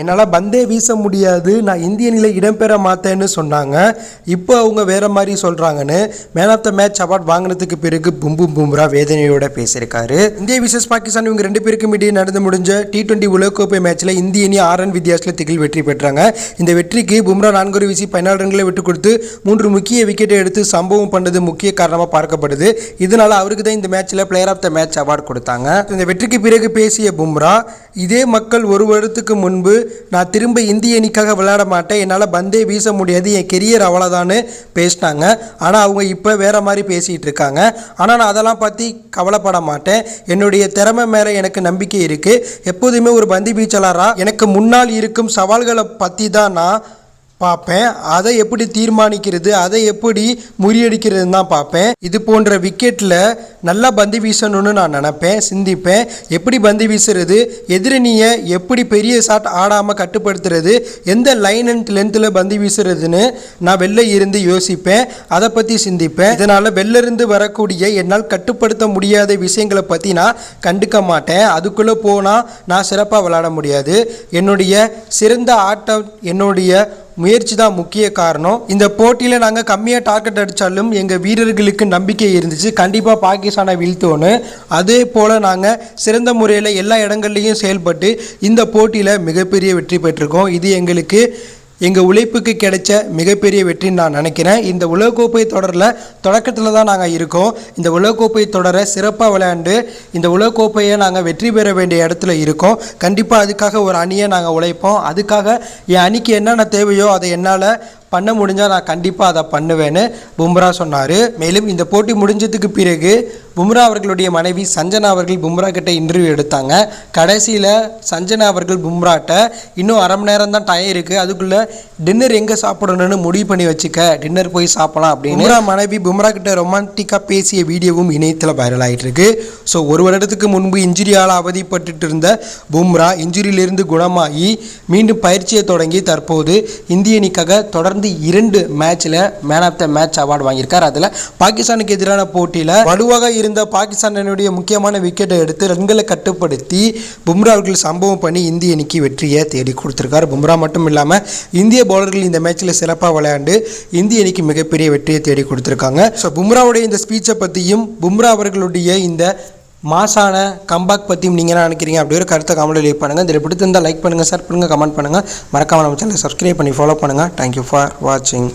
என்னால் பந்தே வீச முடியாது, நான் இந்திய அணியில் இடம்பெற மாட்டேன்னு சொன்னாங்க. இப்போ அவங்க வேறு மாதிரி சொல்கிறாங்கன்னு man of the match award வாங்கினதுக்கு பிறகு பும்ரா வேதனையோட பேசியிருக்காரு. இந்தியா விசஸ் பாகிஸ்தான் இவங்க ரெண்டு பேருக்கும் இடையே நடந்து முடிஞ்ச T20 உலகக்கோப்பை மேட்ச்சில் இந்திய அணி 6 ரன் வித்தியாசத்தில் திகில் வெற்றி பெற்றாங்க. இந்த வெற்றிக்கு பும்ரா 4 வீசி 14 ரன்களை விட்டு கொடுத்து 3 முக்கிய விக்கெட்டை எடுத்து சம்பவம் பண்ணது முக்கிய காரணமாக பார்க்கப்படுது. இதனால் அவருக்கு தான் இந்த மேட்ச்சில் player of the match award கொடுத்தாங்க. இந்த வெற்றிக்கு பிறகு பேசிய பும்ரா, இதே மக்கள் ஒரு வருடத்துக்கு முன்பு நான் திரும்ப இந்திய அணிக்காக விளையாட மாட்டேன், என்னால் பந்தே வீச முடியாது, என் கெரியர் அவ்வளோதான்னு பேசினாங்க. ஆனால் அவங்க இப்போ வேறு மாதிரி பேசிகிட்டு இருக்காங்க. ஆனால் நான் அதெல்லாம் பற்றி கவலைப்பட மாட்டேன். என்னுடைய திறமை மேலே எனக்கு நம்பிக்கை இருக்குது. எப்போதுமே ஒரு பந்து வீச்சாளராக எனக்கு முன்னால் இருக்கும் சவால்களை பற்றி தான் நான் பார்ப்பேன். அதை எப்படி தீர்மானிக்கிறது, அதை எப்படி முறியடிக்கிறதுன்னு தான் பார்ப்பேன். இது போன்ற விக்கெட்டில் நல்லா பந்து வீசணும்னு நான் நினப்பேன், சிந்திப்பேன். எப்படி பந்து வீசுறது, எதிரணியை எப்படி பெரிய ஷாட் ஆடாமல் கட்டுப்படுத்துறது, எந்த லைன் அண்ட் லென்த்தில் பந்து வீசுறதுன்னு நான் வெளில இருந்து யோசிப்பேன், அதை பற்றி சிந்திப்பேன். இதனால் வெளில இருந்து வரக்கூடிய என்னால் கட்டுப்படுத்த முடியாத விஷயங்களை பற்றி நான் கண்டுக்க மாட்டேன். அதுக்குள்ளே போனால் நான் சிறப்பாக விளையாட முடியாது. என்னுடைய சிறந்த ஆட்டம், என்னுடைய முயற்சி தான் முக்கிய காரணம். இந்த போட்டியில் நாங்கள் கம்மியாக டார்கெட் அடித்தாலும் எங்கள் வீரர்களுக்கு நம்பிக்கை இருந்துச்சு, கண்டிப்பாக பாகிஸ்தானை வீழ்த்தோன்னு. அதே போல் நாங்கள் சிறந்த முறையில் எல்லா இடங்கள்லையும் செயல்பட்டு இந்த போட்டியில் மிகப்பெரிய வெற்றி பெற்றிருக்கோம். இது எங்களுக்கு எங்கள் உழைப்புக்கு கிடைச்ச மிகப்பெரிய வெற்றின்னு நான் நினைக்கிறேன். இந்த உலகக்கோப்பை தொடரில் தொடக்கத்தில் தான் நாங்கள் இருக்கோம். இந்த உலகக்கோப்பை தொடரை சிறப்பாக விளையாண்டு இந்த உலகக்கோப்பையை நாங்கள் வெற்றி பெற வேண்டிய இடத்துல இருக்கோம். கண்டிப்பாக அதுக்காக ஒரு அணியை நாங்கள் உழைப்போம். அதுக்காக என் அணிக்கு என்னென்ன தேவையோ அதை என்னால் பண்ண முடிஞ்சால் நான் கண்டிப்பாக அதை பண்ணுவேன்னு பும்ரா சொன்னார். மேலும் இந்த போட்டி முடிஞ்சதுக்கு பிறகு பும்ரா அவர்களுடைய மனைவி சஞ்சனா அவர்கள் பும்ரா கிட்ட இன்டர்வியூ எடுத்தாங்க. கடைசியில் சஞ்சனா அவர்கள் பும்ராட்ட, இன்னும் அரை மணி நேரம் தான் டைம் இருக்குது, அதுக்குள்ளே டின்னர் எங்கே சாப்பிடணும்னு முடிவு பண்ணி வச்சுக்க, டின்னர் போய் சாப்பிடலாம் அப்படின்னு பும்ரா மனைவி பும்ரா கிட்ட ரொமான்டிக்காக பேசிய வீடியோவும் இணையத்தில் வைரல் ஆகிட்டு இருக்கு. ஸோ ஒரு வருடத்துக்கு முன்பு இன்ஜுரியால் அவதிப்பட்டு இருந்த பும்ரா இன்ஜுரியிலிருந்து குணமாகி மீண்டும் பயிற்சியை தொடங்கி தற்போது இந்திய அணிக்காக தொடர்ந்து 2 மேட்ச்சில் man of the match award வாங்கியிருக்கார். அதில் பாகிஸ்தானுக்கு எதிரான போட்டியில் வலுவாக இருந்த பாகிஸ்தானுடைய முக்கியமான விக்கெட்டை எடுத்து ரன்களை கட்டுப்படுத்தி பும்ரா அவர்கள் சம்பவம் பண்ணி இந்திய அணிக்கு வெற்றியை தேடி கொடுத்துருக்கார். பும்ரா மட்டும் இல்லாமல் இந்திய பவுலர்கள் இந்த மேட்ச்சில் சிறப்பாக விளையாண்டு இந்திய அணிக்கு மிகப்பெரிய வெற்றியை தேடி கொடுத்துருக்காங்க. ஸோ பும்ராவுடைய இந்த ஸ்பீச்சை பற்றியும் பும்ரா அவர்களுடைய இந்த மாசான கம்பேக் பற்றியும் நீங்கள் என்ன நினைக்கிறீங்க அப்படி ஒரு கருத்தை கமெண்ட்டில் லீவ் பண்ணுங்கள். இதில் பிடித்திருந்தால் லைக் பண்ணுங்கள், ஷேர் பண்ணுங்கள், கமெண்ட் பண்ணுங்கள். மறக்காமல் நம்ம சேனலை சப்ஸ்கிரைப் பண்ணி ஃபாலோ பண்ணுங்கள். தேங்க்யூ ஃபார் வாட்சிங்.